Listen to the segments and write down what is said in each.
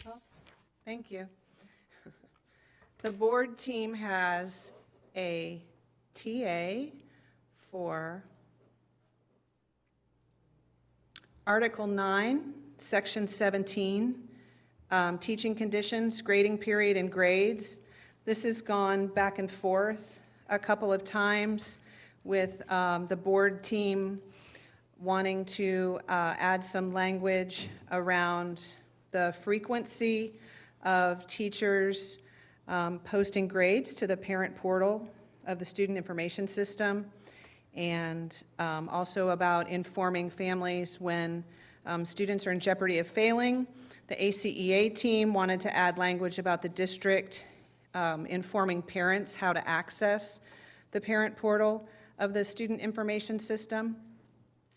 Well, thank you. The board team has a TA for Article 9, Section 17, teaching conditions, grading period, and grades. This has gone back and forth a couple of times with the board team wanting to add some language around the frequency of teachers posting grades to the parent portal of the student information system, and also about informing families when students are in jeopardy of failing. The ACEA team wanted to add language about the district informing parents how to access the parent portal of the student information system.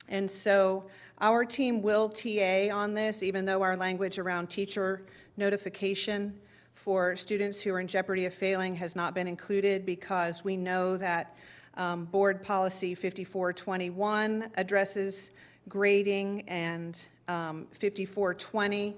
And so our team will TA on this, even though our language around teacher notification for students who are in jeopardy of failing has not been included, because we know that Board Policy 5421 addresses grading, and 5420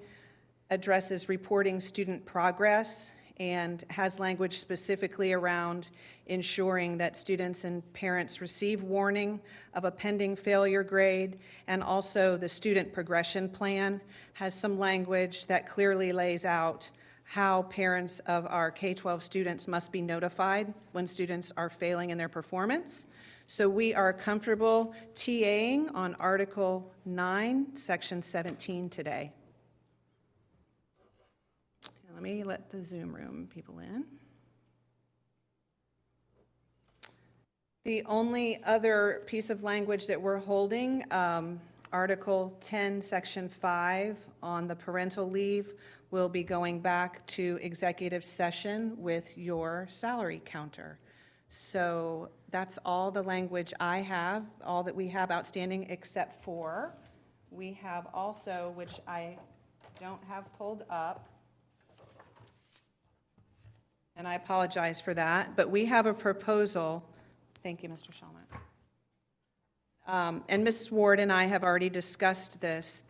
addresses reporting student progress, and has language specifically around ensuring that students and parents receive warning of a pending failure grade. And also the student progression plan has some language that clearly lays out how parents of our K-12 students must be notified when students are failing in their performance. So we are comfortable TAing on Article 9, Section 17 today. Let me let the Zoom room people in. The only other piece of language that we're holding, Article 10, Section 5 on the parental leave, will be going back to executive session with your salary counter. So that's all the language I have, all that we have outstanding, except for we have also, which I don't have pulled up, and I apologize for that, but we have a proposal. Thank you, Mr. Shulman. And Ms. Ward and I have already discussed this,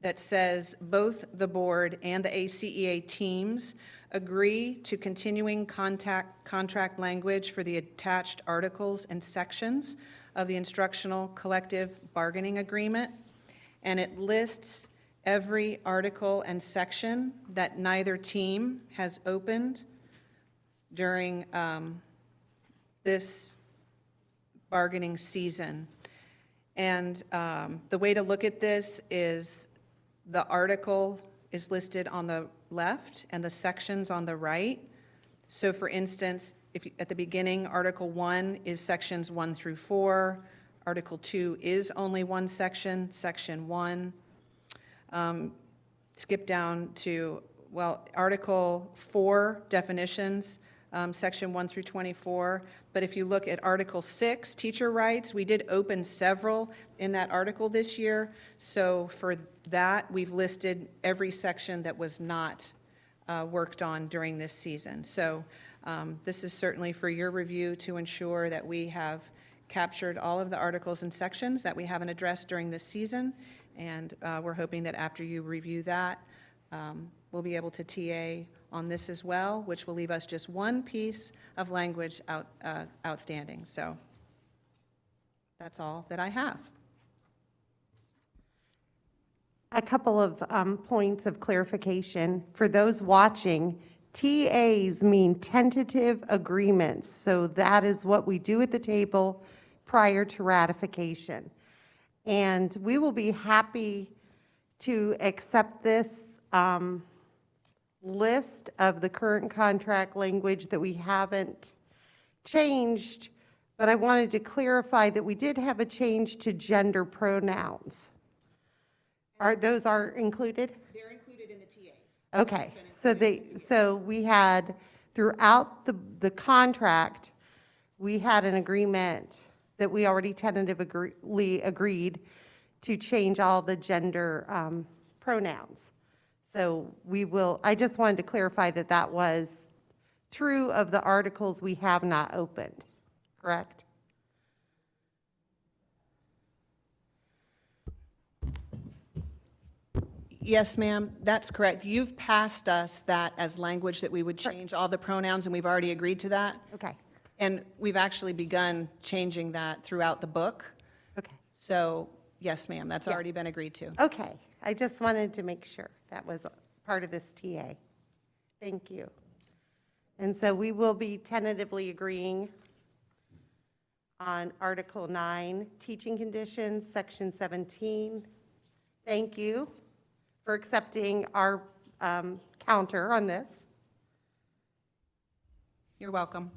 that says both the board and the ACEA teams agree to continuing contract language for the attached articles and sections of the Instructional Collective Bargaining Agreement, and it lists every article and section that neither team has opened during this bargaining season. And the way to look at this is the article is listed on the left and the sections on the right. So for instance, if you, at the beginning, Article 1 is sections 1 through 4. Article 2 is only one section, Section 1. Skip down to, well, Article 4, definitions, Section 1 through 24. But if you look at Article 6, teacher rights, we did open several in that article this year. So for that, we've listed every section that was not worked on during this season. So this is certainly for your review to ensure that we have captured all of the articles and sections that we haven't addressed during this season. And we're hoping that after you review that, we'll be able to TA on this as well, which will leave us just one piece of language outstanding. So that's all that I have. A couple of points of clarification. For those watching, TAs mean tentative agreements. So that is what we do at the table prior to ratification. And we will be happy to accept this list of the current contract language that we haven't changed, but I wanted to clarify that we did have a change to gender pronouns. Those are included? They're included in the TAs. Okay, so we had, throughout the contract, we had an agreement that we already tentatively agreed to change all the gender pronouns. So we will, I just wanted to clarify that that was true of the articles we have not opened, correct? Yes, ma'am, that's correct. You've passed us that as language that we would change all the pronouns, and we've already agreed to that. Okay, And we've actually begun changing that throughout the book. okay, So, yes, ma'am, that's already been agreed to. okay. I just wanted to make sure that was part of this TA. Thank you. And so we will be tentatively agreeing on Article 9, Teaching Conditions, Section 17. Thank you for accepting our counter on this. You're welcome.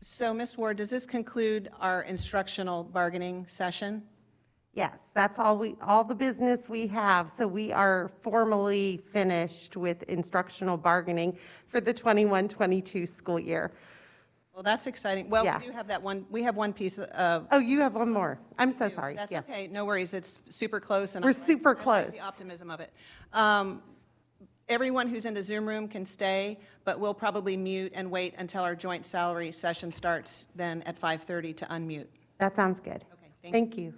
So, Ms. Ward, does this conclude our instructional bargaining session? Yes, that's all the business we have. So we are formally finished with instructional bargaining for the 21-22 school year. Well, that's exciting. Well, Yeah. we do have that one, we have one piece of. Oh, you have one more. I'm so sorry. That's Yes. okay, no worries, it's super close. And I We're like- super I like close. the optimism of it. Everyone who's in the Zoom room can stay, but we'll probably mute and wait until our joint salary session starts then at 5:30 to unmute. That sounds good. Okay, thank you. Thank you.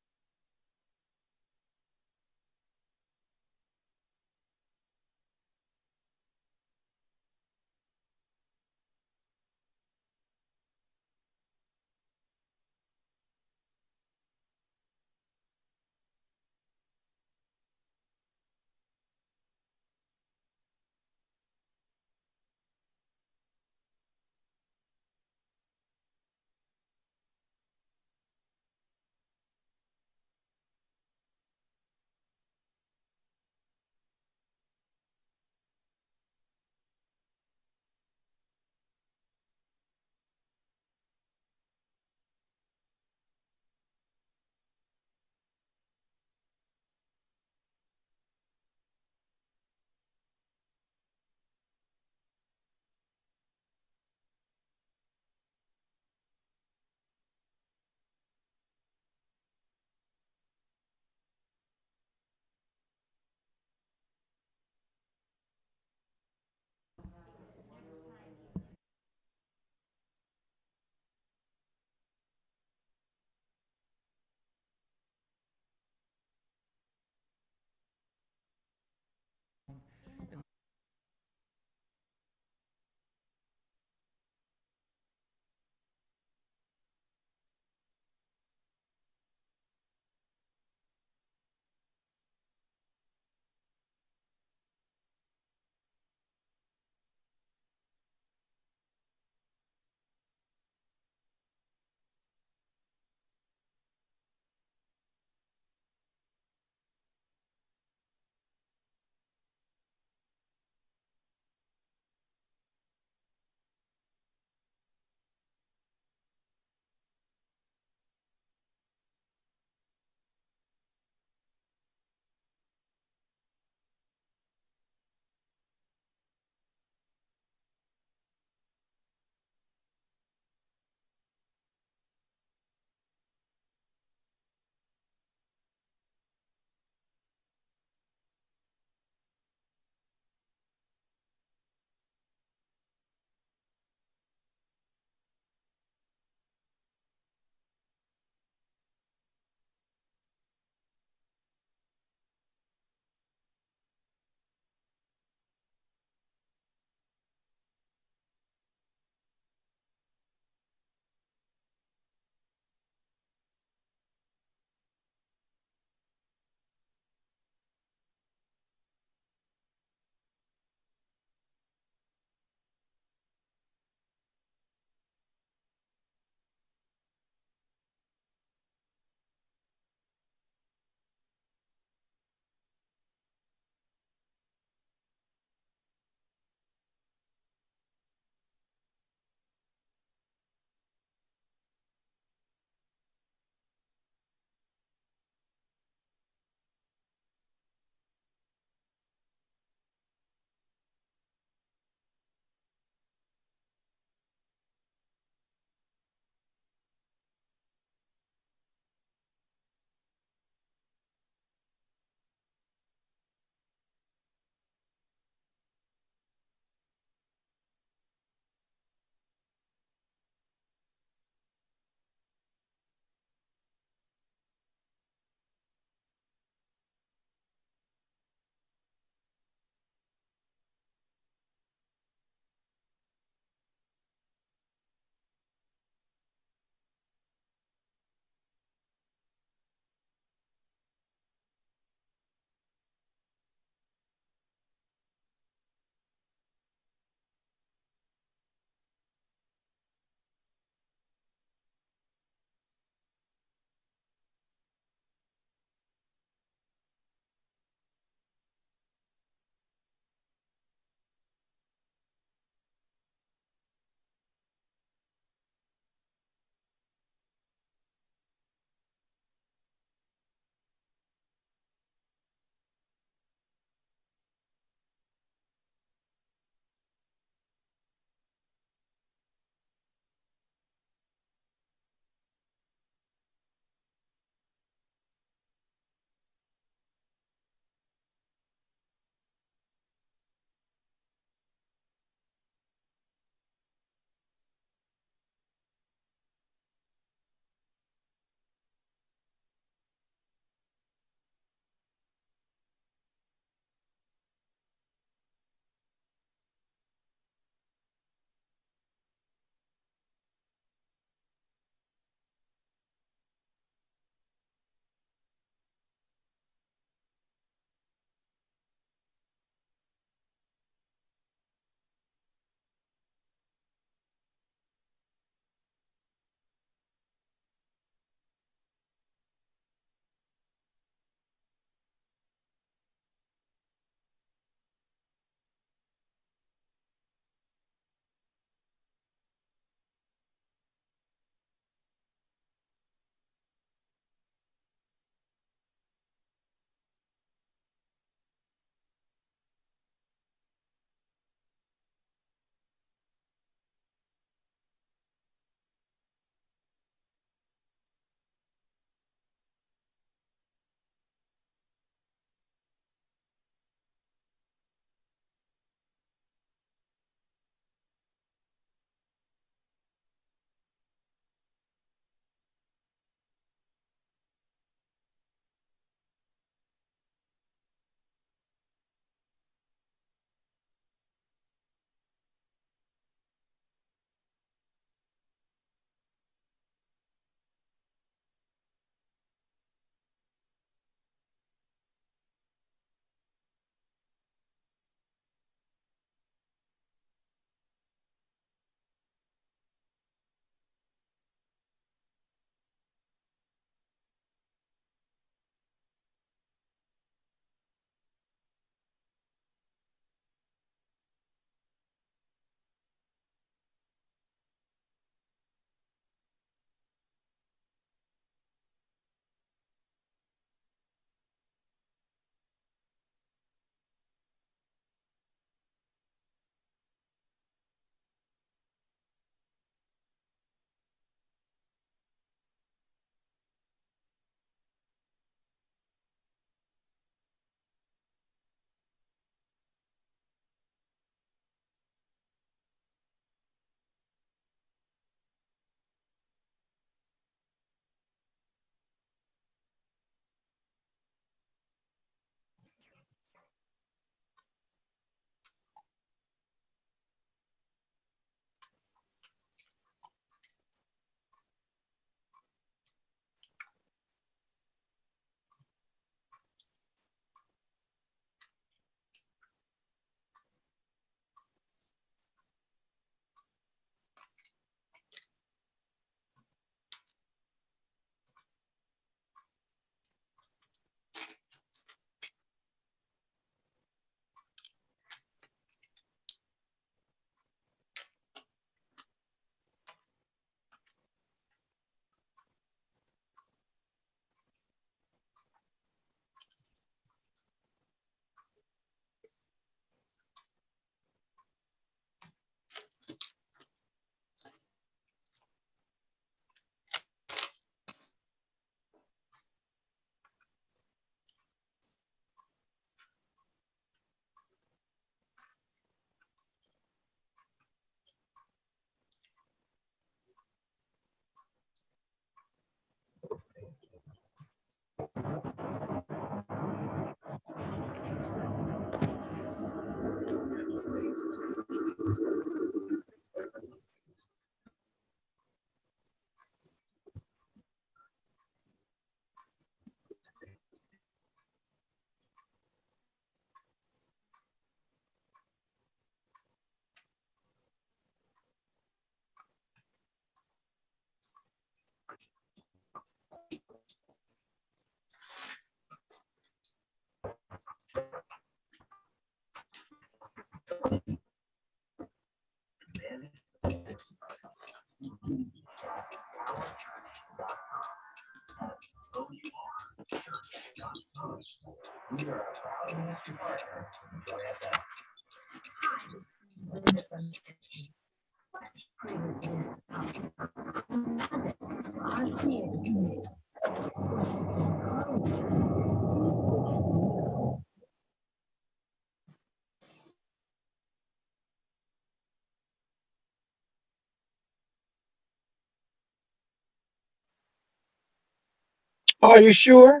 Are you sure?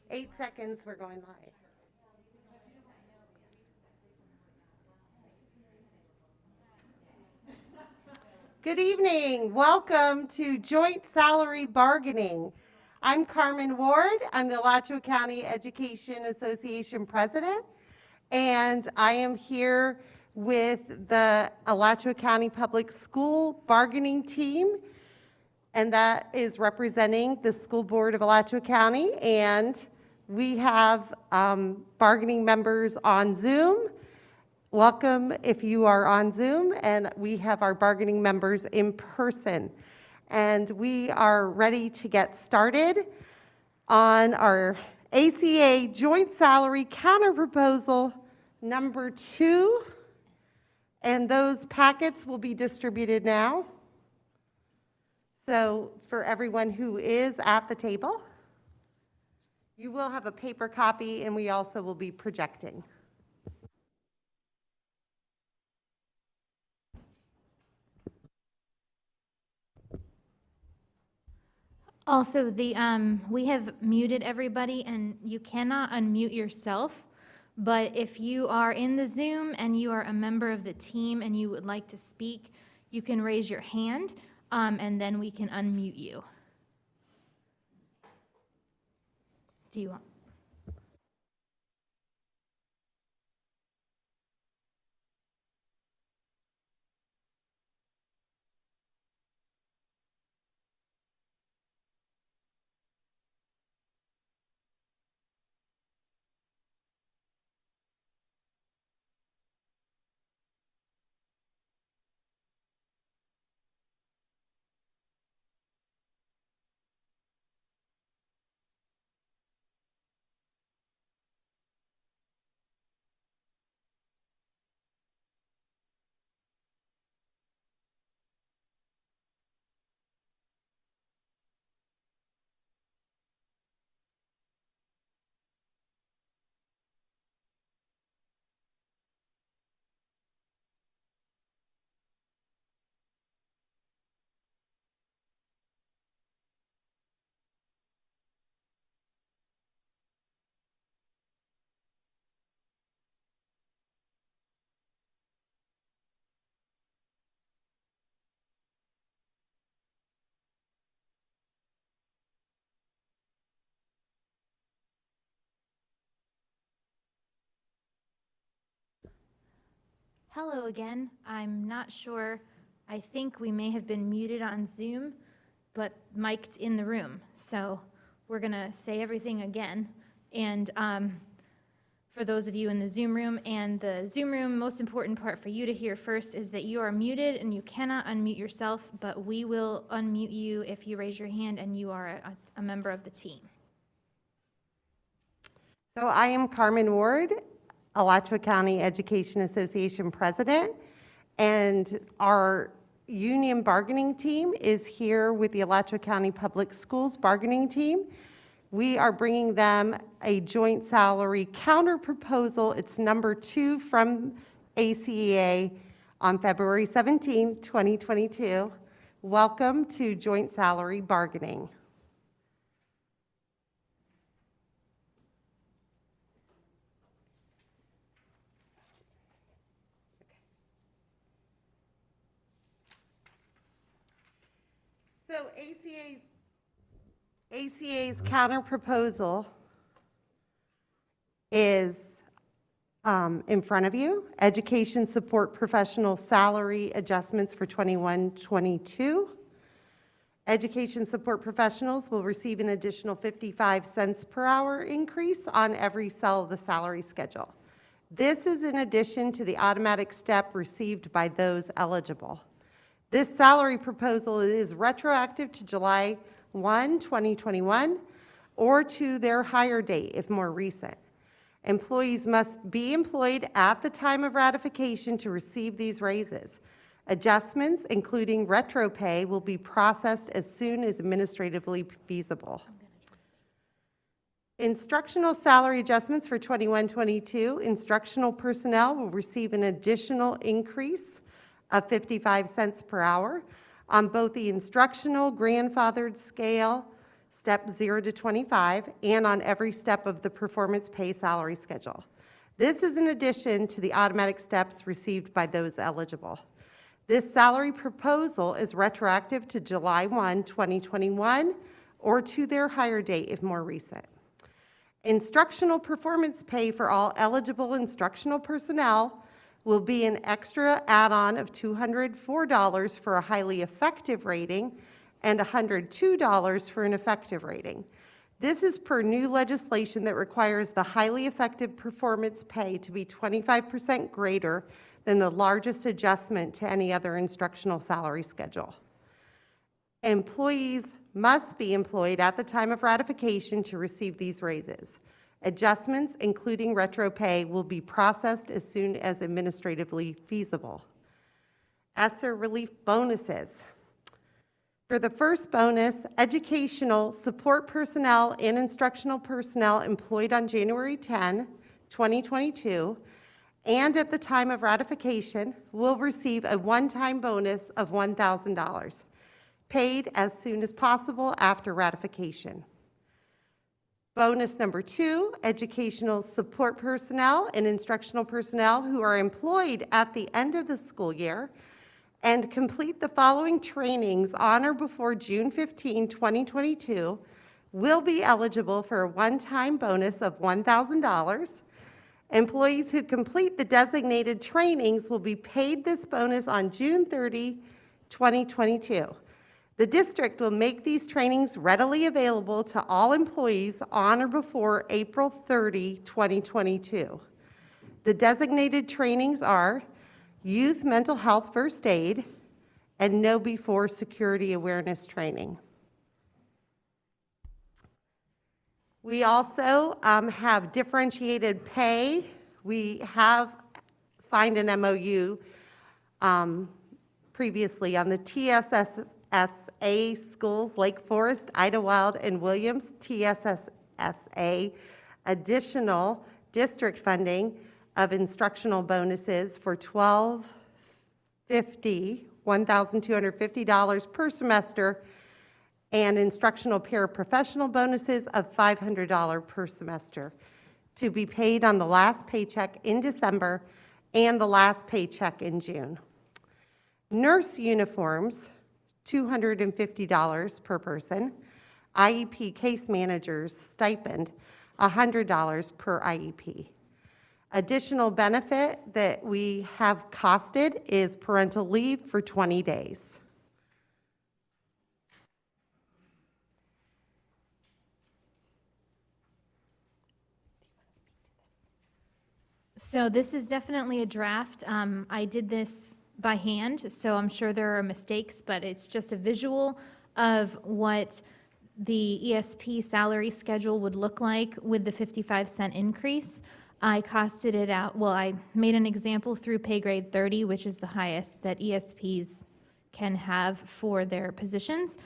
Eight seconds, we're going live. Good evening. Welcome to Joint Salary Bargaining. I'm Carmen Ward. I'm the Alachua County Education Association President, and I am here with the Alachua County Public School Bargaining Team, and that is representing the School Board of Alachua County. And we have bargaining members on Zoom. Welcome if you are on Zoom, and we have our bargaining members in person. And we are ready to get started on our ACA Joint Salary Counterproposal number 2. And those packets will be distributed now. So for everyone who is at the table, you will have a paper copy, and we also will be projecting. Also, we have muted everybody, and you cannot unmute yourself. But if you are in the Zoom and you are a member of the team and you would like to speak, you can raise your hand, and then we can unmute you. Do you want? Hello again. I'm not sure. I think we may have been muted on Zoom, but mic'd in the room. So we're going to say everything again. And for those of you in the Zoom room, most important part for you to hear first is that you are muted and you cannot unmute yourself, but we will unmute you if you raise your hand and you are a member of the team. So I am Carmen Ward, Alachua County Education Association President, and our union bargaining team is here with the Alachua County Public Schools bargaining team. We are bringing them a joint salary counter proposal. It's number 2 from ACEA on February 17, 2022. Welcome to joint salary bargaining. So ACA's counter proposal is in front of you. Education support professional salary adjustments for 21-22. Education support professionals will receive an additional 55 cents per hour increase on every cell of the salary schedule. This is in addition to the automatic step received by those eligible. This salary proposal is retroactive to July 1, 2021, or to their hire date if more recent. Employees must be employed at the time of ratification to receive these raises. Adjustments, including retro pay, will be processed as soon as administratively feasible. Instructional salary adjustments for 21-22, instructional personnel will receive an additional increase of 55 cents per hour on both the instructional grandfathered scale, step 0 to 25, and on every step of the performance pay salary schedule. This is in addition to the automatic steps received by those eligible. This salary proposal is retroactive to July 1, 2021, or to their hire date if more recent. Instructional performance pay for all eligible instructional personnel will be an extra add-on of $204 for a highly effective rating and $102 for an effective rating. This is per new legislation that requires the highly effective performance pay to be 25% greater than the largest adjustment to any other instructional salary schedule. Employees must be employed at the time of ratification to receive these raises. Adjustments, including retro pay, will be processed as soon as administratively feasible. ESSER relief bonuses. For the first bonus, educational support personnel and instructional personnel employed on January 10, 2022, and at the time of ratification will receive a one-time bonus of $1,000, paid as soon as possible after ratification. Bonus number 2, educational support personnel and instructional personnel who are employed at the end of the school year and complete the following trainings on or before June 15, 2022 will be eligible for a one-time bonus of $1,000. Employees who complete the designated trainings will be paid this bonus on June 30, 2022. The district will make these trainings readily available to all employees on or before April 30, 2022. The designated trainings are Youth Mental Health First Aid and Know Before Security Awareness Training. We also have differentiated pay. We have signed an MOU previously on the TSSA schools, Lake Forest, Idlewild, and Williams, TSSA, additional district funding of instructional bonuses for $1,250 per semester, and instructional paraprofessional bonuses of $500 per semester to be paid on the last paycheck in December and the last paycheck in June. Nurse uniforms, $250 per person. IEP case managers stipend, $100 per IEP. Additional benefit that we have costed is parental leave for 20 days. So this is definitely a draft. I did this by hand, so I'm sure there are mistakes, but it's just a visual of what the ESP salary schedule would look like with the 55-cent increase. I costed it out, well, I made an example through pay grade 30, which is the highest that ESPs can have for their positions.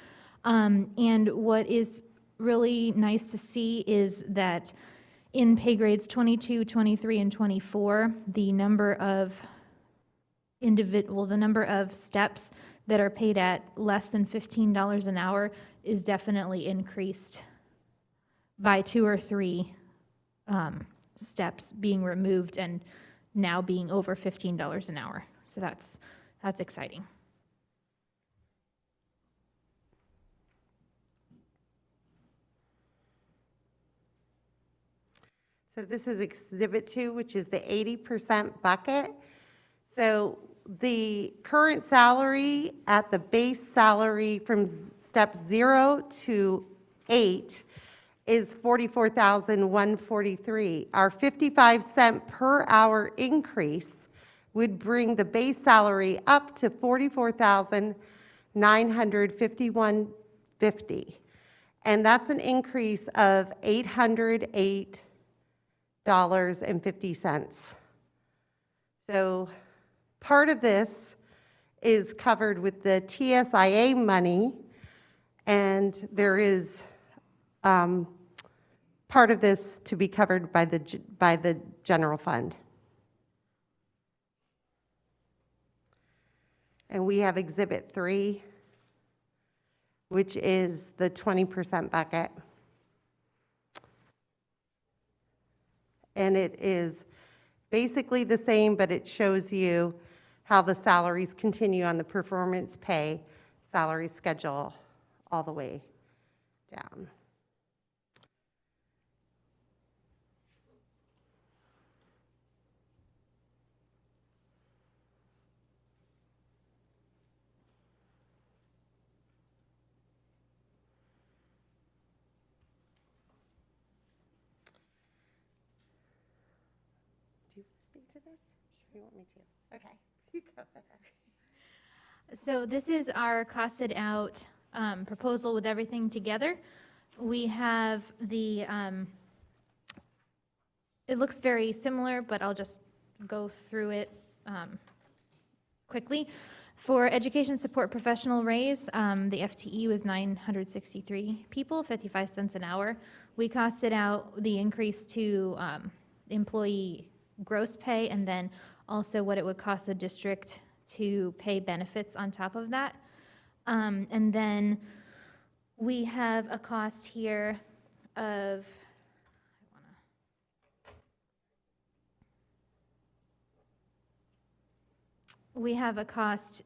And what is really nice to see is that in pay grades 22, 23, and 24, the number of the number of steps that are paid at less than $15 an hour is definitely increased by 2 or 3 steps being removed and now being over $15 an hour. So that's exciting. So this is Exhibit 2, which is the 80% bucket. So the current salary at the base salary from step 0 to 8 is $44,143. Our 55-cent per hour increase would bring the base salary up to $44,951.50. And that's an increase of $808.50. So part of this is covered with the TSIA money, and there is part of this to be covered by the general fund. And we have Exhibit 3, which is the 20% bucket. And it is basically the same, but it shows you how the salaries continue on the performance pay salary schedule all the way down. Do you speak to this? Or you want me to? Okay, you go ahead. So this is our costed out proposal with everything together. We have the, it looks very similar, but I'll just go through it quickly. For education support professional raise, the FTE was 963 people, 55 cents an hour. We costed out the increase to employee gross pay and then also what it would cost the district to pay benefits on top of that. And then we have a cost here of, we have a cost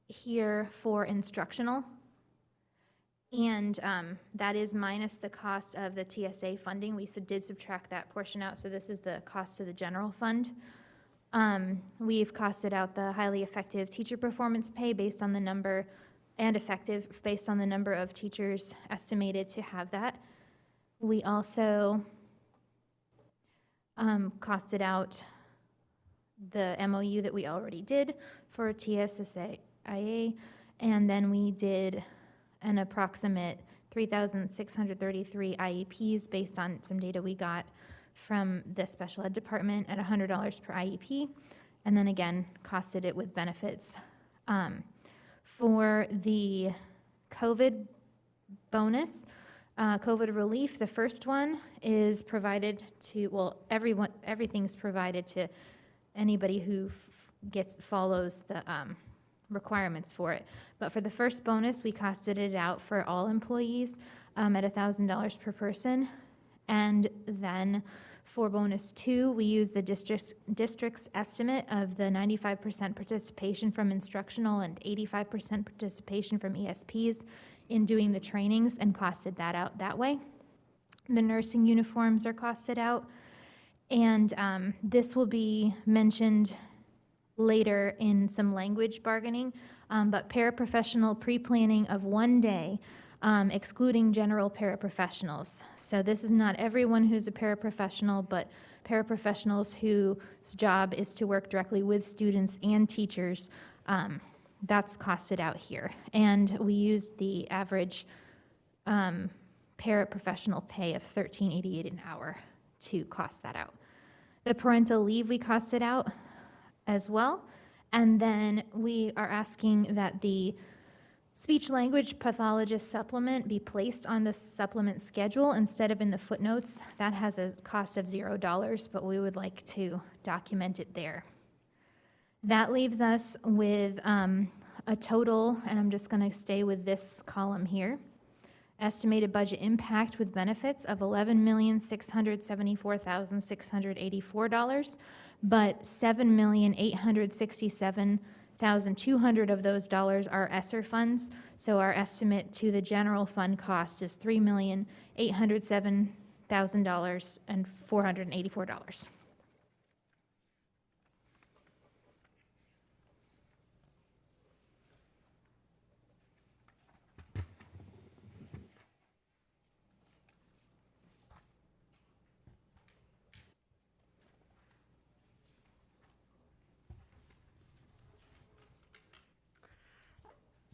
here for instructional, and that is minus the cost of the TSA funding. We did subtract that portion out, so this is the cost to the general fund. We've costed out the highly effective teacher performance pay based on the number, and effective based on the number of teachers estimated to have that. We also costed out the MOU that we already did for TSSIA, and then we did an approximate 3,633 IEPs based on some data we got from the special ed department at $100 per IEP, and then again, costed it with benefits. For the COVID bonus, COVID relief, the first one is provided to, well, everything's provided to anybody who follows the requirements for it. But for the first bonus, we costed it out for all employees at $1,000 per person. And then for bonus 2, we use the district's estimate of the 95% participation from instructional and 85% participation from ESPs in doing the trainings and costed that out that way. The nursing uniforms are costed out. And this will be mentioned later in some language bargaining, but paraprofessional pre-planning of 1 day excluding general paraprofessionals. So this is not everyone who's a paraprofessional, but paraprofessionals whose job is to work directly with students and teachers. That's costed out here. And we used the average paraprofessional pay of $13.88 an hour to cost that out. The parental leave, we costed out as well. And then we are asking that the speech language pathologist supplement be placed on the supplement schedule instead of in the footnotes. That has a cost of $0, but we would like to document it there. That leaves us with a total, and I'm just going to stay with this column here, estimated budget impact with benefits of $11,674,684, but $7,867,200 of those dollars are ESSER funds, so our estimate to the general fund cost is $3,807,484.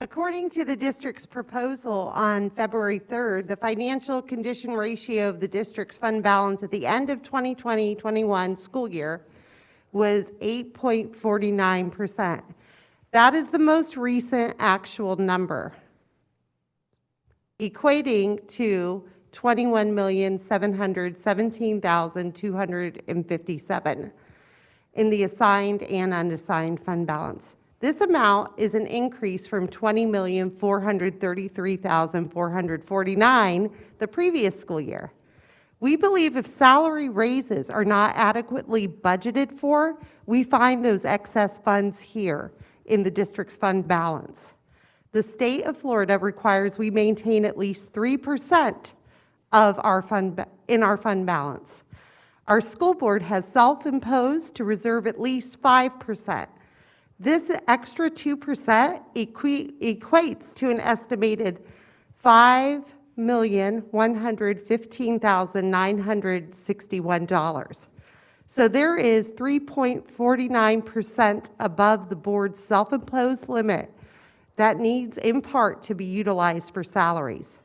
According to the district's proposal on February 3rd, the financial condition ratio of the district's fund balance at the end of 2020-21 school year was 8.49%. That is the most recent actual number, equating to $21,717,257 in the assigned and unassigned fund balance. This amount is an increase from $20,433,449 the previous school year. We believe if salary raises are not adequately budgeted for, we find those excess funds here in the district's fund balance. The state of Florida requires we maintain at least 3% of our fund balance. Our school board has self-imposed to reserve at least 5%. This extra 2% equates to an estimated $5,115,961. So there is 3.49% above the board's self-imposed limit that needs in part to be utilized for salaries.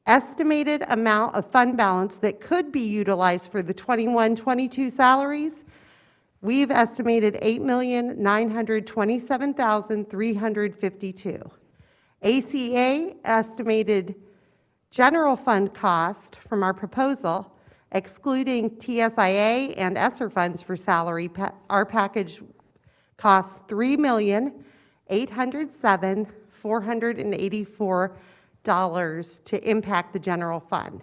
Estimated amount of fund balance that could be utilized for the 21-22 salaries, we've estimated $8,927,352. ACA estimated general fund cost from our proposal, excluding TSIA and ESSER funds for salary, our package costs $3,807,484 to impact the general fund.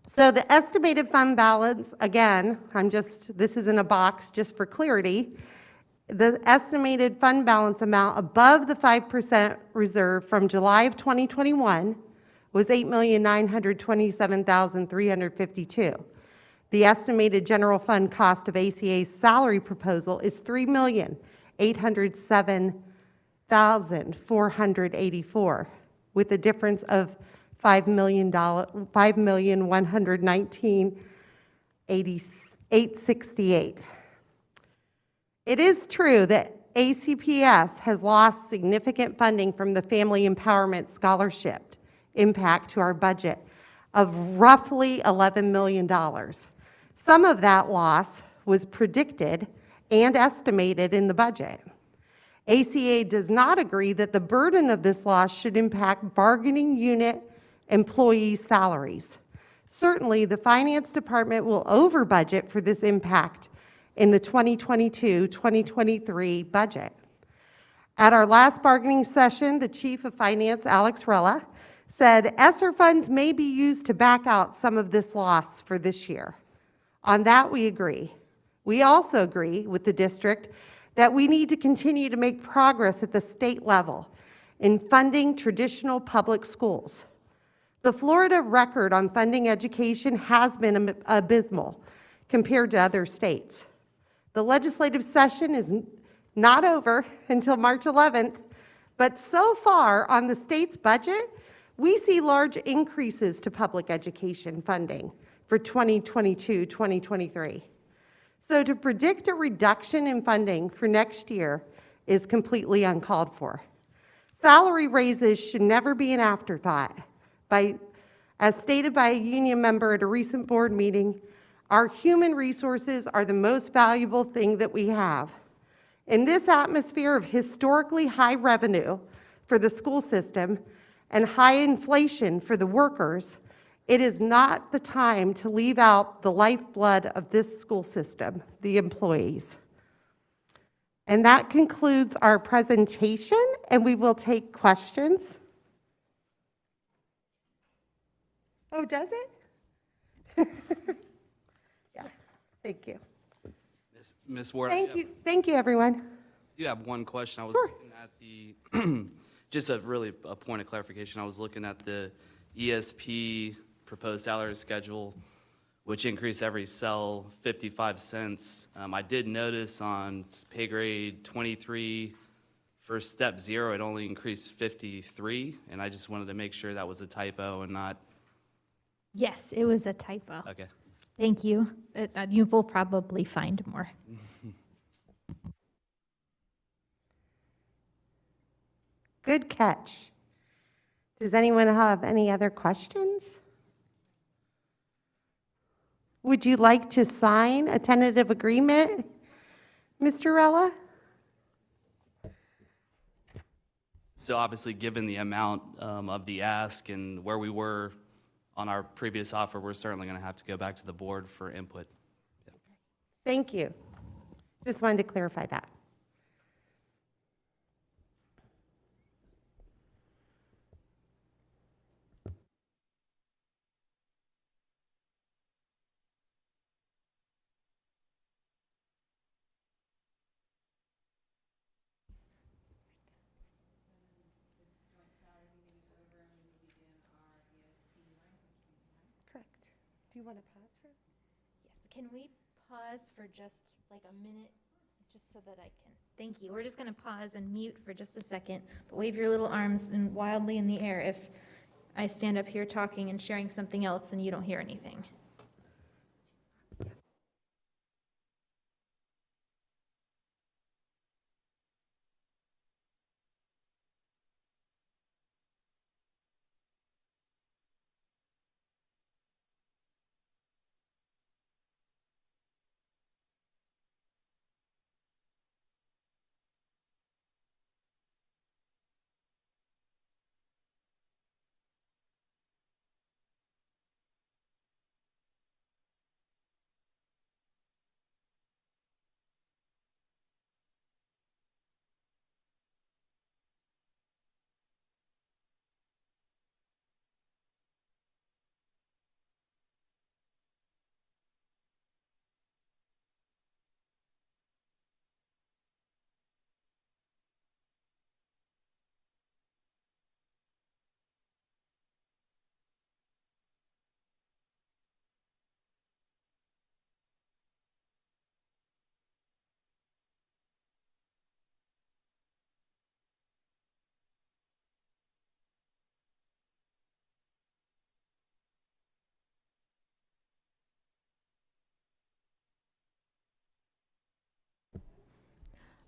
So the estimated fund balance, again, this is in a box just for clarity. The estimated fund balance amount above the 5% reserve from July of 2021 was $8,927,352. The estimated general fund cost of ACA's salary proposal is $3,807,484, with a difference of $5,119,868. It is true that ACPS has lost significant funding from the Family Empowerment Scholarship impact to our budget of roughly $11 million. Some of that loss was predicted and estimated in the budget. ACA does not agree that the burden of this loss should impact bargaining unit employee salaries. Certainly, the Finance Department will over budget for this impact in the 2022-2023 budget. At our last bargaining session, the Chief of Finance, Alex Rella, said ESSER funds may be used to back out some of this loss for this year. On that, we agree. We also agree with the district that we need to continue to make progress at the state level in funding traditional public schools. The Florida record on funding education has been abysmal compared to other states. The legislative session is not over until March 11th, but so far on the state's budget, We see large increases to public education funding for 2022, 2023. So to predict a reduction in funding for next year is completely uncalled for. Salary raises should never be an afterthought. As stated by a union member at a recent board meeting, our human resources are the most valuable thing that we have. In this atmosphere of historically high revenue for the school system and high inflation for the workers, it is not the time to leave out the lifeblood of this school system, the employees. And that concludes our presentation, and we will take questions. Oh, does it? Yes, thank you. Ms. Ward, Thank you, everyone. I do have one question. I was Sure. looking at the, just a point of clarification. I was looking at the ESP proposed salary schedule, which increased every cell 55 cents. I did notice on pay grade 23 for step 0, it only increased 53, and I just wanted to make sure that was a typo and not, Yes, it was a typo. okay. Thank you. You will probably find more. Good catch. Does anyone have any other questions? Would you like to sign a tentative agreement, Mr. Rella? So obviously, given the amount of the ask and where we were on our previous offer, we're certainly going to have to go back to the board for input. Thank you. Just wanted to clarify that. Correct. Do you want to pause for? Yes, can we pause for just like a minute, just so that I can, thank you. We're just gonna pause and mute for just a second, but wave your little arms wildly in the air if I stand up here talking and sharing something else and you don't hear anything.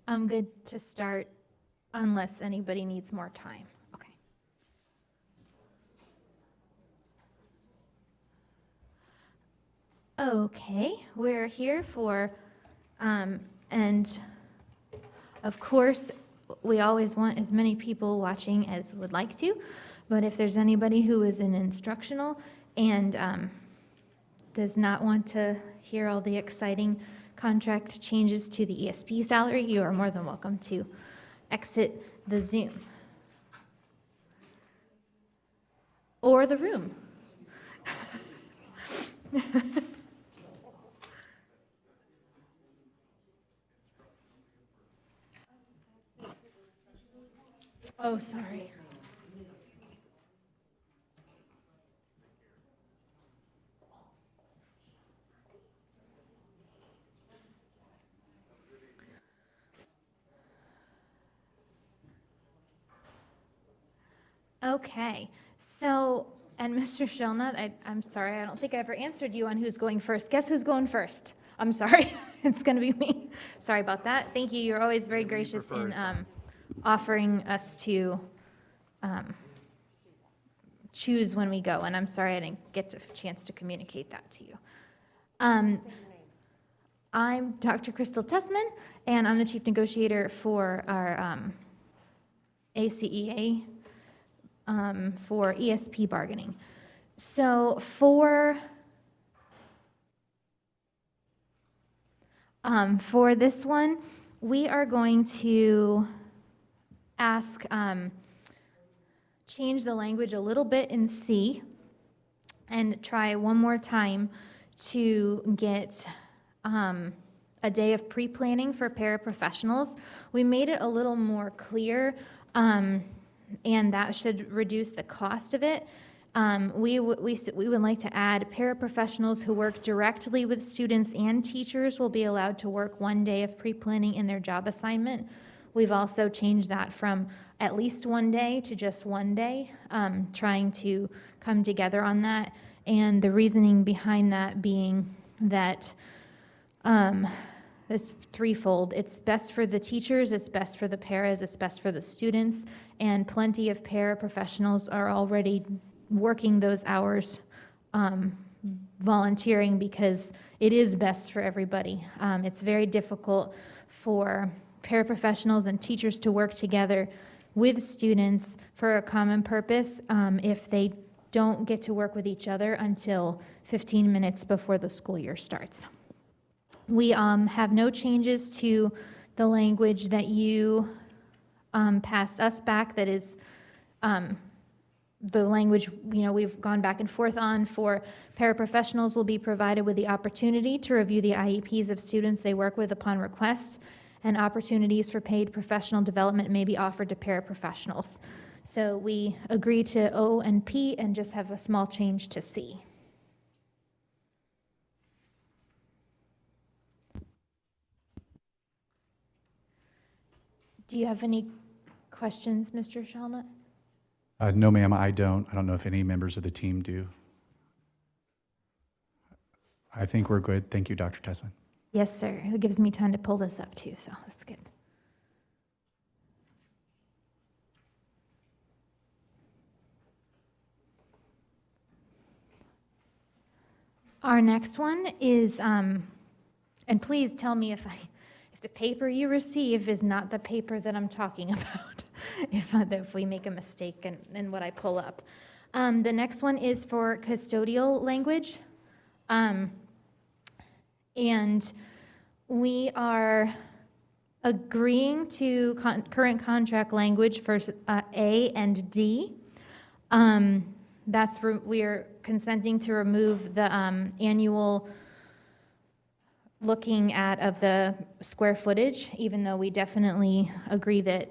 I'm good to start unless anybody needs more time. Okay. Okay, we're here for, and of course, we always want as many people watching as would like to, but if there's anybody who is in instructional and does not want to hear all the exciting contract changes to the ESP salary, you are more than welcome to exit the Zoom or the room. Oh, sorry. Okay, so, and Mr. Shelnut, I'm sorry, I don't think I ever answered you on who's going first. Guess who's going first? I'm sorry, it's gonna be me. Sorry about that. Thank you, you're always very gracious in offering us to choose when we go, and I'm sorry I didn't get a chance to communicate that to you. I'm Dr. Crystal Tessman, and I'm the chief negotiator for our ACEA for ESP bargaining. So for this one, we are going to ask, change the language a little bit in C and try one more time to get a day of pre-planning for paraprofessionals. We made it a little more clear, and that should reduce the cost of it. We would like to add paraprofessionals who work directly with students and teachers will be allowed to work one day of pre-planning in their job assignment. We've also changed that from at least one day to just one day, trying to come together on that. And the reasoning behind that being that it's threefold. It's best for the teachers, it's best for the paras, it's best for the students, and plenty of paraprofessionals are already working those hours volunteering because it is best for everybody. It's very difficult for paraprofessionals and teachers to work together with students for a common purpose if they don't get to work with each other until 15 minutes before the school year starts. We have no changes to the language that you passed us back, that is the language, we've gone back and forth on. For paraprofessionals will be provided with the opportunity to review the IEPs of students they work with upon request, and opportunities for paid professional development may be offered to paraprofessionals. So we agree to O and P and just have a small change to C. Do you have any questions, Mr. Shelnut? No, ma'am, I don't. I don't know if any members of the team do. I think we're good. Thank you, Dr. Tessman. Yes, sir. It gives me time to pull this up too, so that's good. Our next one is, and please tell me if the paper you receive is not the paper that I'm talking about, if we make a mistake in what I pull up. The next one is for custodial language. And we are agreeing to current contract language for A and D. We are consenting to remove the annual looking at of the square footage, even though we definitely agree that,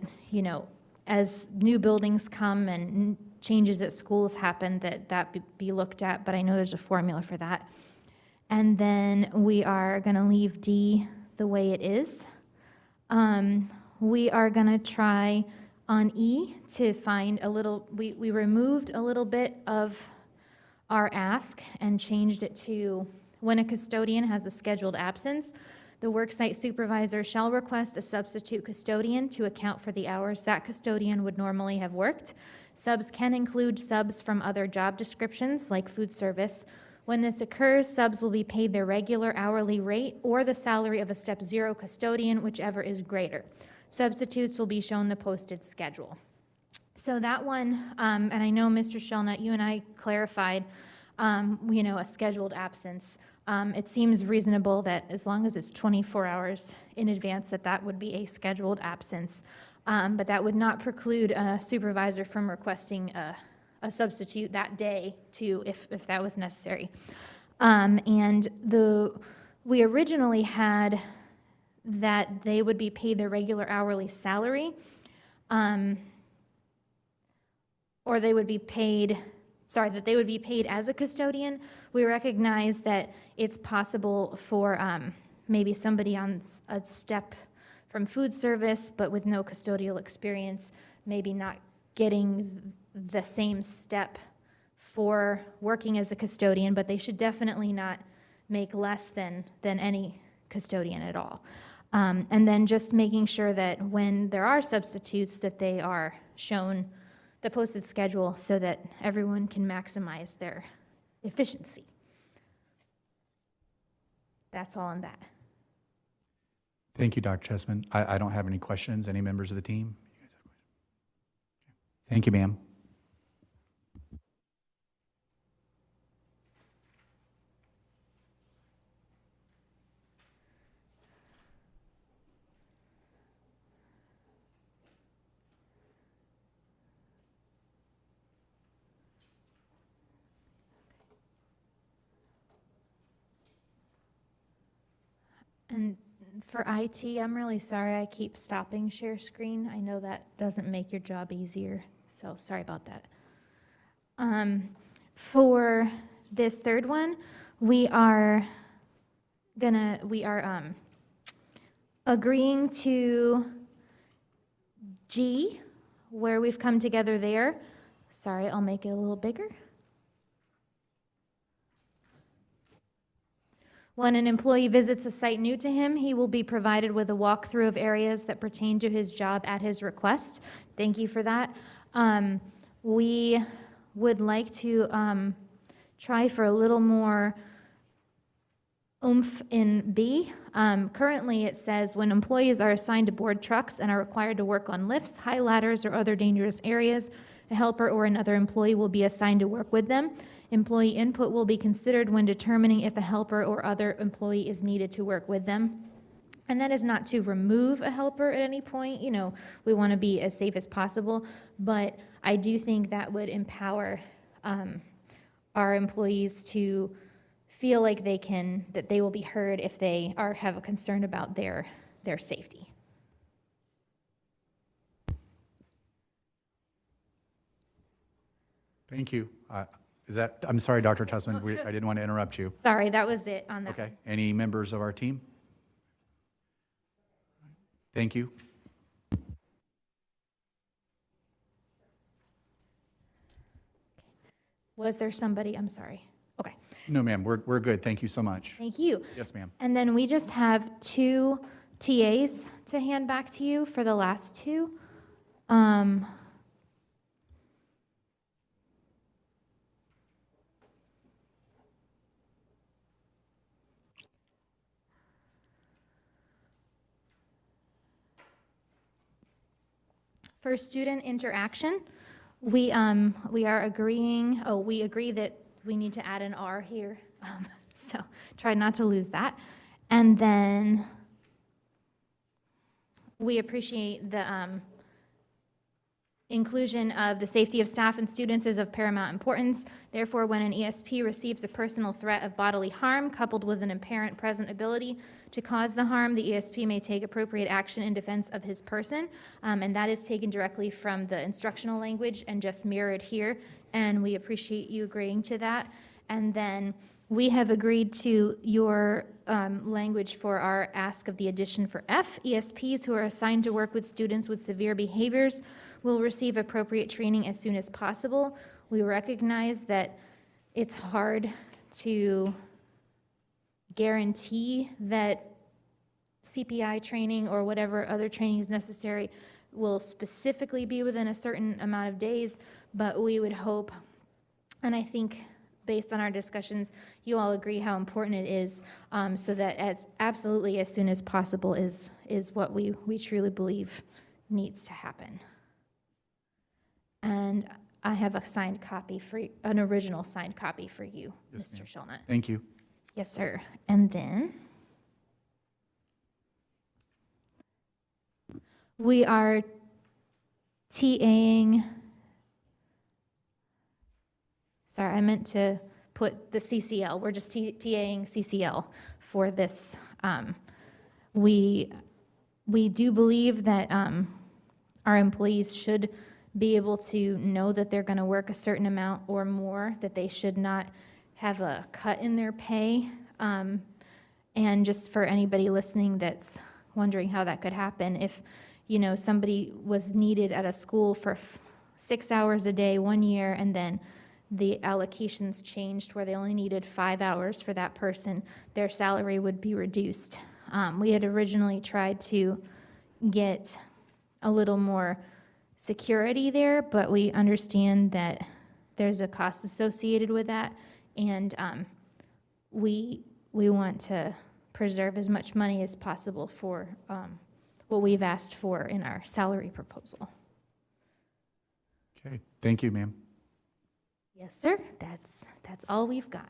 as new buildings come and changes at schools happen, that be looked at, but I know there's a formula for that. And then we are going to leave D the way it is. We are going to try on E to find a little, we removed a little bit of our ask and changed it to, when a custodian has a scheduled absence, the worksite supervisor shall request a substitute custodian to account for the hours that custodian would normally have worked. Subs can include subs from other job descriptions like food service. When this occurs, subs will be paid their regular hourly rate or the salary of a step 0 custodian, whichever is greater. Substitutes will be shown the posted schedule. So that one, and I know Mr. Shelnut, you and I clarified, a scheduled absence. It seems reasonable that as long as it's 24 hours in advance, that would be a scheduled absence. But that would not preclude a supervisor from requesting a substitute that day too, if that was necessary. And we originally had that they would be paid their regular hourly salary, or they would be paid, that they would be paid as a custodian. We recognize that it's possible for maybe somebody on a step from food service, but with no custodial experience, maybe not getting the same step for working as a custodian, but they should definitely not make less than any custodian at all. And then just making sure that when there are substitutes, that they are shown the posted schedule so that everyone can maximize their efficiency. That's all on that. Thank you, Dr. Chessman. I don't have any questions. Any members of the team? Thank you, ma'am. And for IT, I'm really sorry I keep stopping share screen. I know that doesn't make your job easier, so sorry about that. For this third one, we are agreeing to G, where we've come together there. Sorry, I'll make it a little bigger. When an employee visits a site new to him, he will be provided with a walkthrough of areas that pertain to his job at his request. Thank you for that. We would like to try for a little more oomph in B. Currently, it says when employees are assigned to board trucks and are required to work on lifts, high ladders, or other dangerous areas, a helper or another employee will be assigned to work with them. Employee input will be considered when determining if a helper or other employee is needed to work with them. And that is not to remove a helper at any point. You know, we want to be as safe as possible, but I do think that would empower our employees to feel like that they will be heard if they have a concern about their safety. Thank you. I'm sorry, Dr. Tussman, I didn't want to interrupt you. Sorry, that was it on that. Okay. Any members of our team? Thank you. Was there somebody? I'm sorry. Okay, No, ma'am, we're good. Thank you so much. thank you. Yes, ma'am. And then we just have 2 TAs to hand back to you for the last 2. For student interaction, we are agreeing, we agree that we need to add an R here, so try not to lose that. And then we appreciate the inclusion of the safety of staff and students is of paramount importance. Therefore, when an ESP receives a personal threat of bodily harm coupled with an apparent present ability to cause the harm, the ESP may take appropriate action in defense of his person. And that is taken directly from the instructional language and just mirrored here. And we appreciate you agreeing to that. And then we have agreed to your language for our ask of the addition for F. ESPs who are assigned to work with students with severe behaviors will receive appropriate training as soon as possible. We recognize that it's hard to guarantee that CPI training or whatever other training is necessary will specifically be within a certain amount of days, but we would hope, and I think based on our discussions, you all agree how important it is, so that absolutely as soon as possible is what we truly believe needs to happen. And I have a signed copy an original signed copy for you, Yes, Mr. ma'am. Shellnut. Thank you. Yes, sir. And then we are TAing, sorry, I meant to put the CCL. We're just TAing CCL for this. We do believe that our employees should be able to know that they're going to work a certain amount or more, that they should not have a cut in their pay. And just for anybody listening that's wondering how that could happen, if somebody was needed at a school for 6 hours a day 1 year, and then the allocations changed where they only needed 5 hours for that person, their salary would be reduced. We had originally tried to get a little more security there, but we understand that there's a cost associated with that, and we want to preserve as much money as possible for what we've asked for in our salary proposal. Okay, thank you, ma'am. Yes, sir. That's all we've got.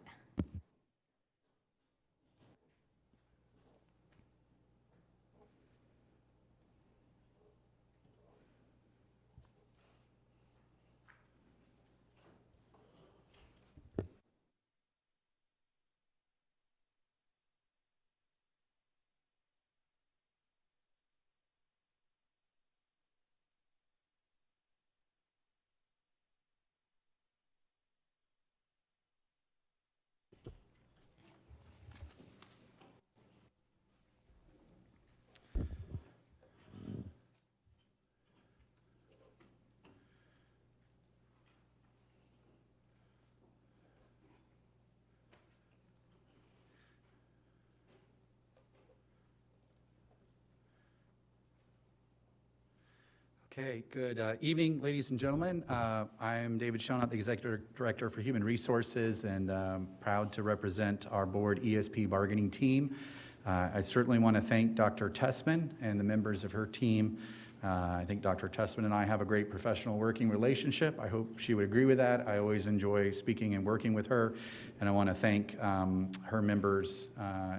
Okay, good evening, ladies and gentlemen. I'm David Shonut, the Executive Director for Human Resources, and proud to represent our board ESP bargaining team. I certainly want to thank Dr. Tessman and the members of her team. I think Dr. Tessman and I have a great professional working relationship. I hope she would agree with that. I always enjoy speaking and working with her, and I want to thank her members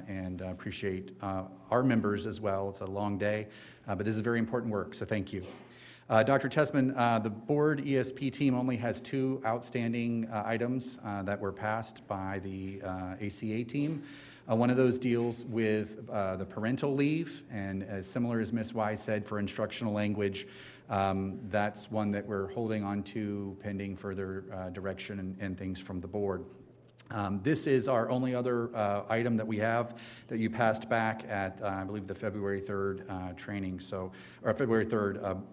and appreciate our members as well. It's a long day, but this is very important work, so thank you. Dr. Tessman, the board ESP team only has 2 outstanding items that were passed by the ACA team. One of those deals with the parental leave, and as similar as Ms. Wise said for instructional language, that's one that we're holding on to pending further direction and things from the board. This is our only other item that we have that you passed back at, I believe, the February 3rd training, or February 3rd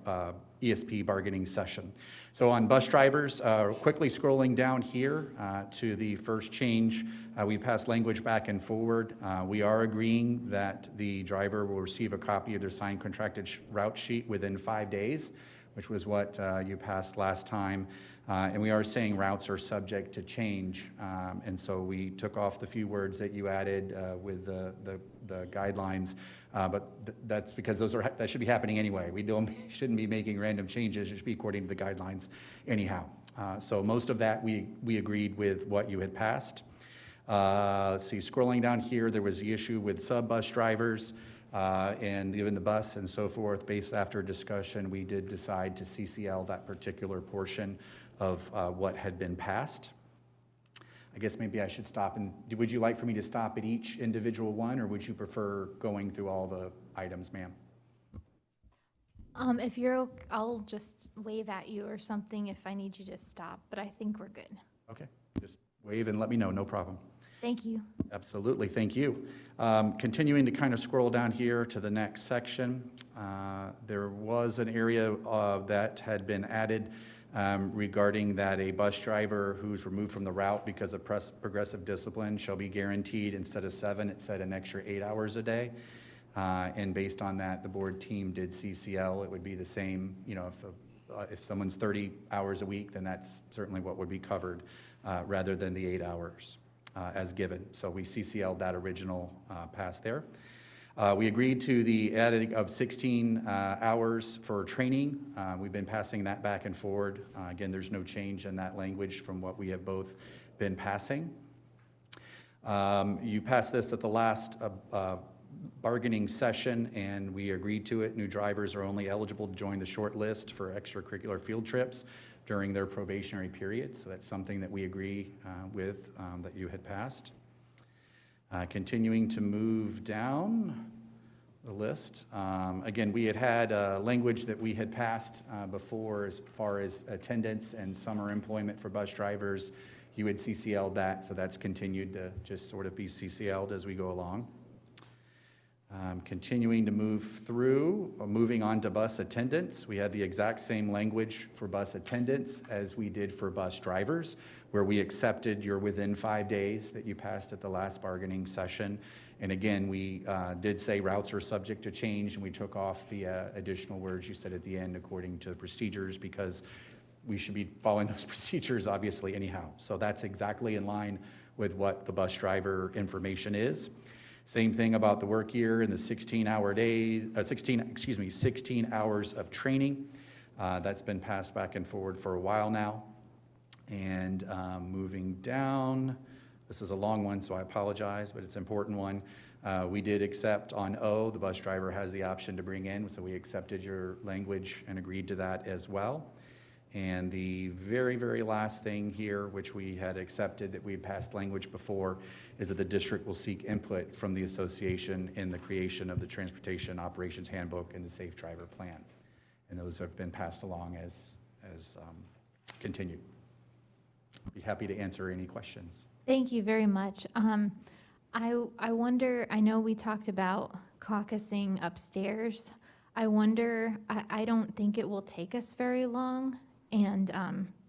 ESP bargaining session. So on bus drivers, quickly scrolling down here to the first change, we passed language back and forward. We are agreeing that the driver will receive a copy of their signed contracted route sheet within 5 days, which was what you passed last time. And we are saying routes are subject to change. And so we took off the few words that you added with the guidelines. But that's because that should be happening anyway. We shouldn't be making random changes. It should be according to the guidelines anyhow. So most of that, we agreed with what you had passed. Let's see, scrolling down here, there was the issue with sub-bus drivers and even the bus and so forth. Based after discussion, we did decide to CCL that particular portion of what had been passed. I guess maybe I should stop, and would you like for me to stop at each individual one, or would you prefer going through all the items, ma'am? If you're, I'll just wave at you or something if I need you to stop, but I think we're good. Okay, just wave and let me know, no problem. Thank you. Absolutely, thank you. Continuing to kind of scroll down here to the next section, there was an area that had been added regarding that a bus driver who's removed from the route because of progressive discipline shall be guaranteed, instead of 7, it said an extra 8 hours a day. And based on that, the board team did CCL. It would be the same, you know, if someone's 30 hours a week, then that's certainly what would be covered rather than the 8 hours as given. So we CCL'd that original pass there. We agreed to the adding of 16 hours for training. We've been passing that back and forward. Again, there's no change in that language from what we have both been passing. You passed this at the last bargaining session, and we agreed to it. New drivers are only eligible to join the short list for extracurricular field trips during their probationary period. So that's something that we agree with that you had passed. Continuing to move down the list. Again, we had language that we had passed before as far as attendance and summer employment for bus drivers. You had CCL'd that, so that's continued to just sort of be CCL'd as we go along. Continuing to move through, moving on to bus attendants, we had the exact same language for bus attendants as we did for bus drivers, where we accepted your within 5 days that you passed at the last bargaining session. And again, we did say routes are subject to change, and we took off the additional words you said at the end, according to the procedures, because we should be following those procedures, obviously, anyhow. So that's exactly in line with what the bus driver information is. Same thing about the work year and the 16-hour days, 16 hours of training. That's been passed back and forward for a while now. And moving down, this is a long one, so I apologize, but it's an important one. We did accept on O, the bus driver has the option to bring in, so we accepted your language and agreed to that as well. And the very, very last thing here, which we had accepted that we had passed language before, is that the district will seek input from the association in the creation of the Transportation Operations Handbook and the Safe Driver Plan. And those have been passed along as continued. I'd be happy to answer any questions. Thank you very much. I wonder, I know we talked about caucusing upstairs. I wonder, I don't think it will take us very long, and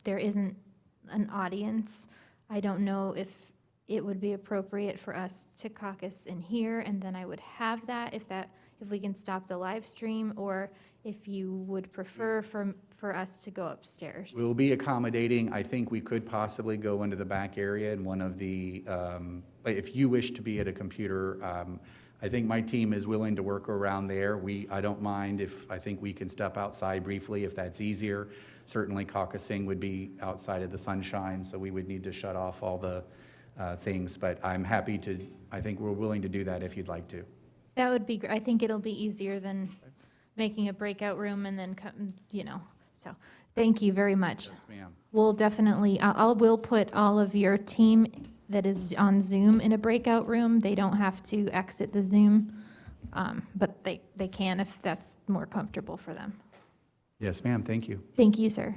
there isn't an audience. I don't know if it would be appropriate for us to caucus in here, and then I would have that, if we can stop the live stream, or if you would prefer for us to go upstairs. We'll be accommodating. I think we could possibly go into the back area in one of the, if you wish to be at a computer, I think my team is willing to work around there. I don't mind if, I think we can step outside briefly if that's easier. Certainly caucusing would be outside of the sunshine, so we would need to shut off all the things, but I'm happy to, I think we're willing to do that if you'd like to. That would be, I think it'll be easier than making a breakout room and then, so, thank you very much. Yes, ma'am. We'll definitely, we'll put all of your team that is on Zoom in a breakout room. They don't have to exit the Zoom, but they can if that's more comfortable for them. Yes, ma'am, thank you. Thank you, sir.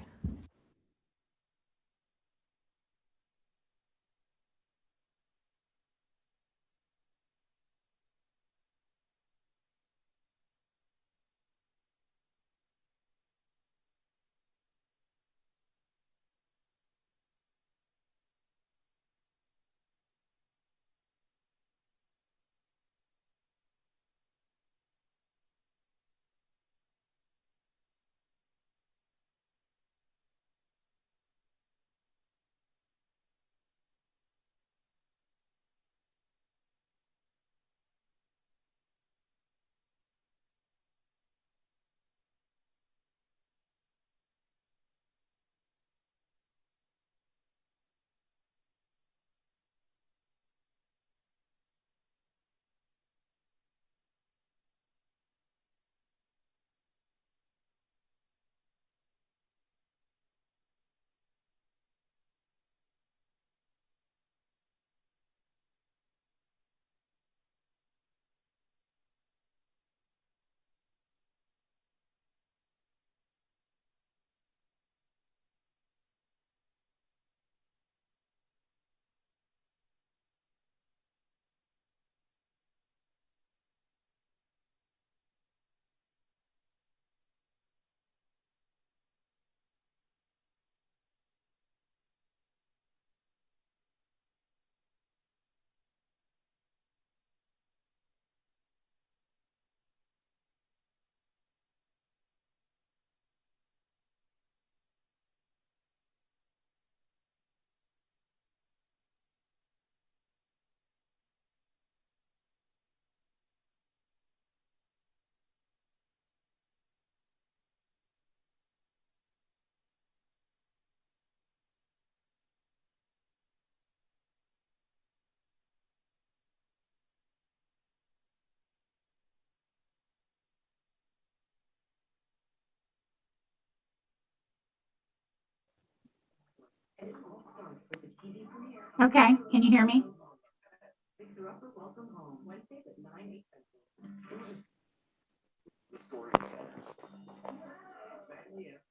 Okay, can you hear me?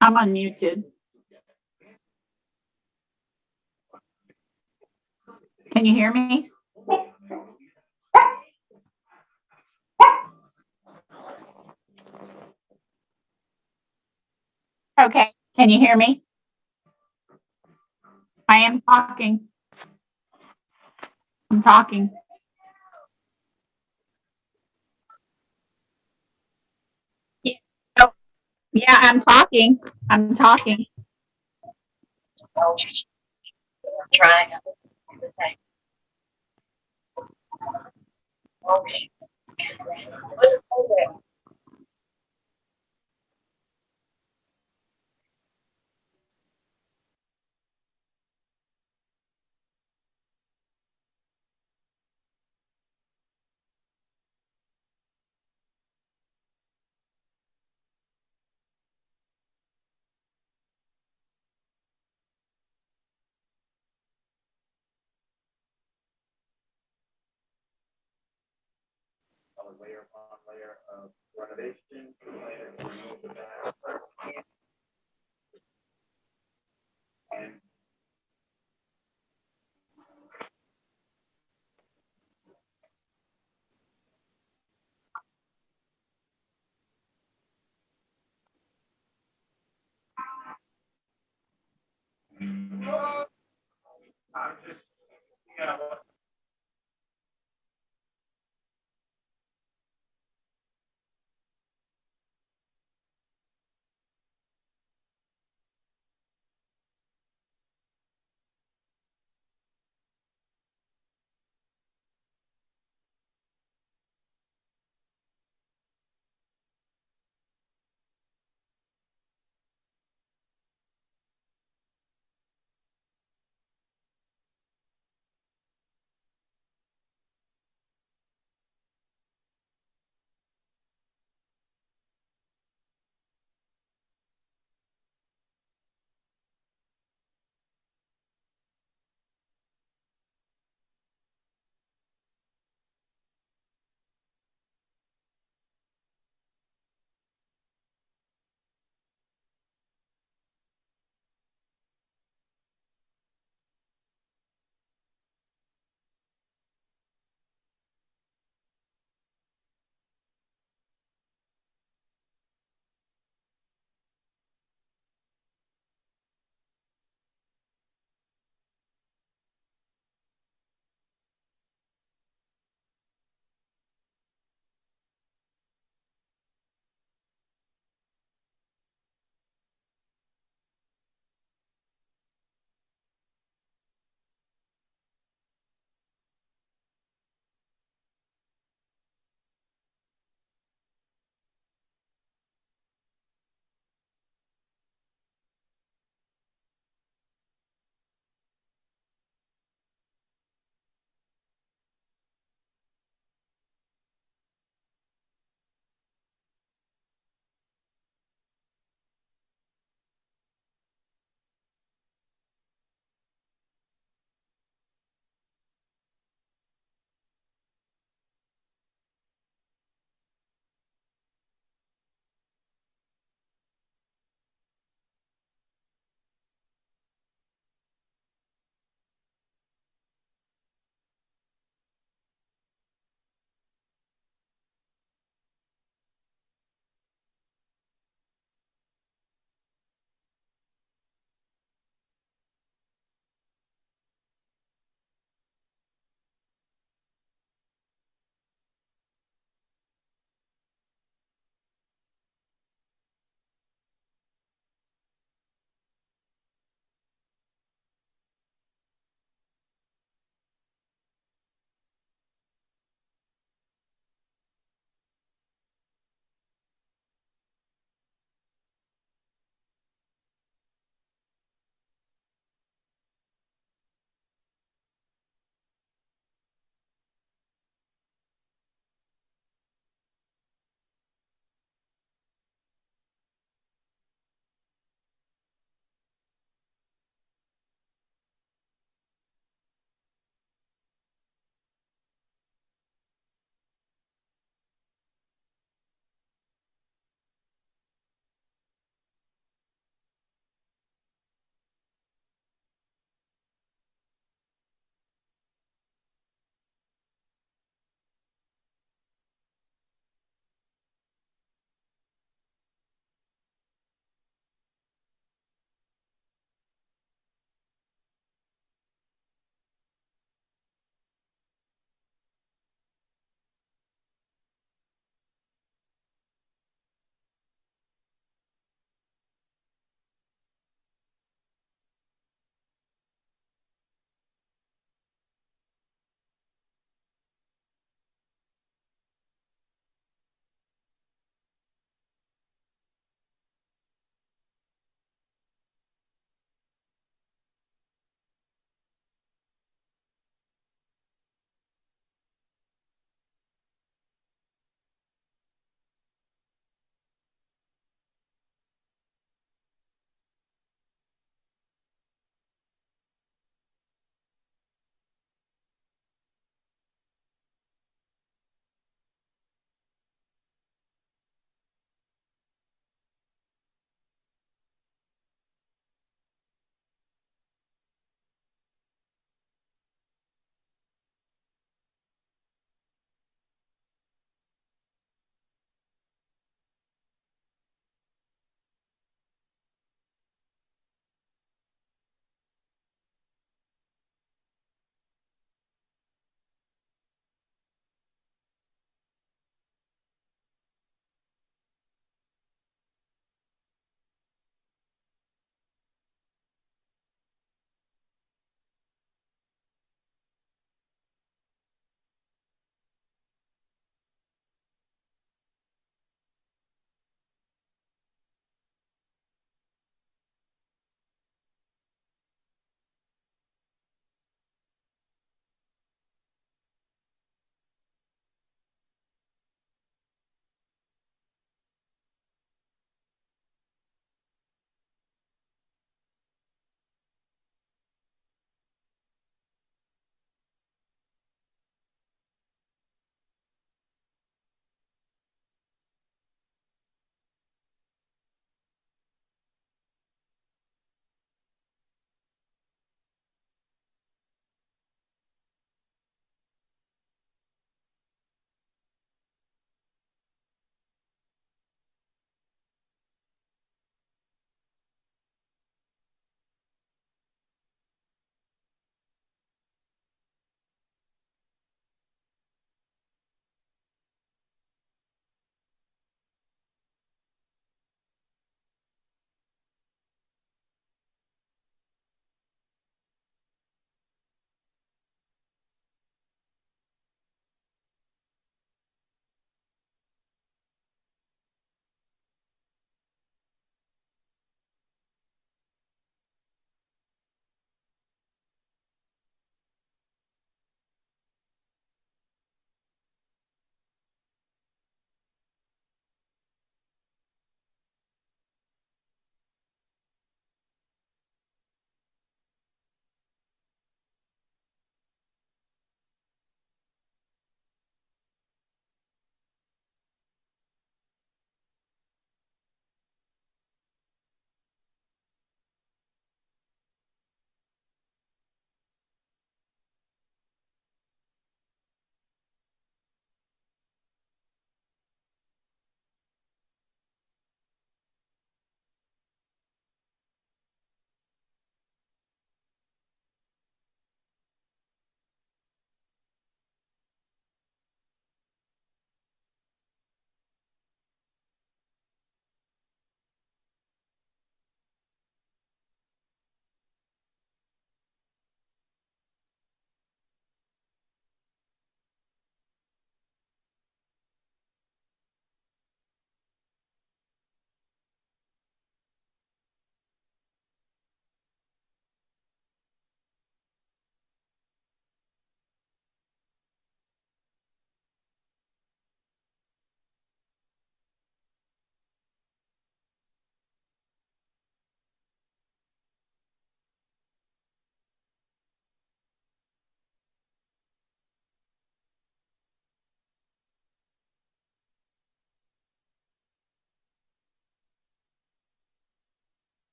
I'm unmuted. Can you hear me? Okay, can you hear me? I am talking. I'm talking. Yeah, oh, yeah, I'm talking. I'm talking. Trying.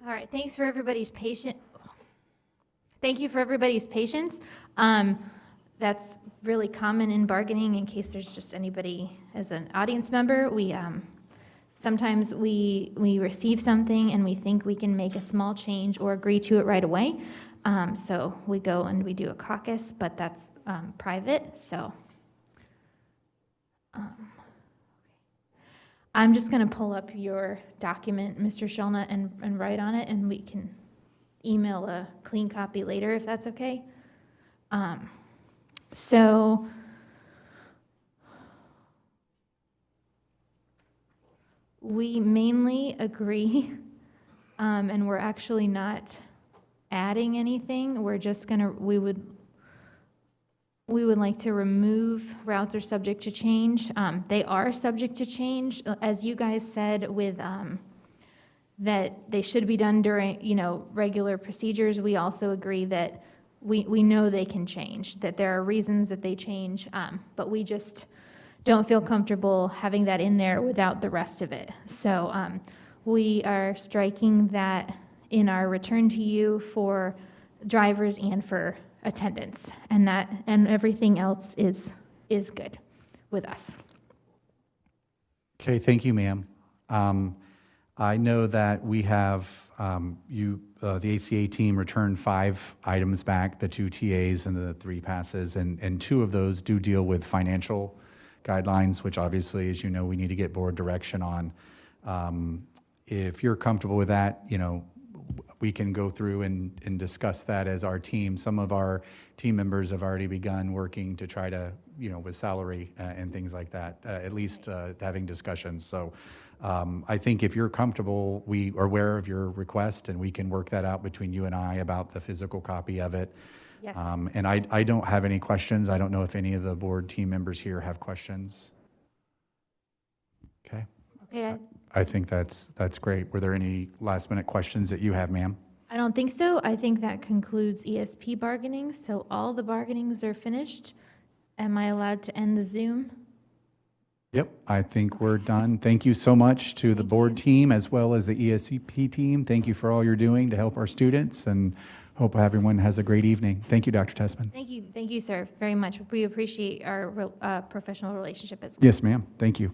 All right, thanks for everybody's patience. Thank you for everybody's patience. That's really common in bargaining, in case there's just anybody as an audience member. Sometimes we receive something and we think we can make a small change or agree to it right away. So we go and we do a caucus, but that's private, so. I'm just going to pull up your document, Mr. Shellnut, and write on it, and we can email a clean copy later, if that's okay. So we mainly agree, and we're actually not adding anything. We're just going to, we would like to remove routes are subject to change. They are subject to change, as you guys said, with that they should be done during, regular procedures. We also agree that we know they can change, that there are reasons that they change, but we just don't feel comfortable having that in there without the rest of it. So we are striking that in our return to you for drivers and for attendance, and everything else is good with us. Okay, thank you, ma'am. I know that we have, the ACA team returned 5 items back, the 2 TAs and the 3 passes, and 2 of those do deal with financial guidelines, which obviously, as you know, we need to get board direction on. If you're comfortable with that, we can go through and discuss that as our team. Some of our team members have already begun working to try to, with salary and things like that, at least having discussions. So I think if you're comfortable, we are aware of your request, and we can work that out between you and I about the physical copy of it. Yes. And I don't have any questions. I don't know if any of the board team members here have questions. Okay. Okay, I think that's great. Were there any last minute questions that you have, ma'am? I don't think so. I think that concludes ESP bargaining, so all the bargainings are finished. Am I allowed to end the Zoom? Yep, I think we're done. Thank you so much to the board team as well as the ESP team. Thank you for all you're doing to help our students, and hope everyone has a great evening. Thank you, Dr. Tessman. Thank you, sir, very much. We appreciate our professional relationship as well. Yes, ma'am. Thank you.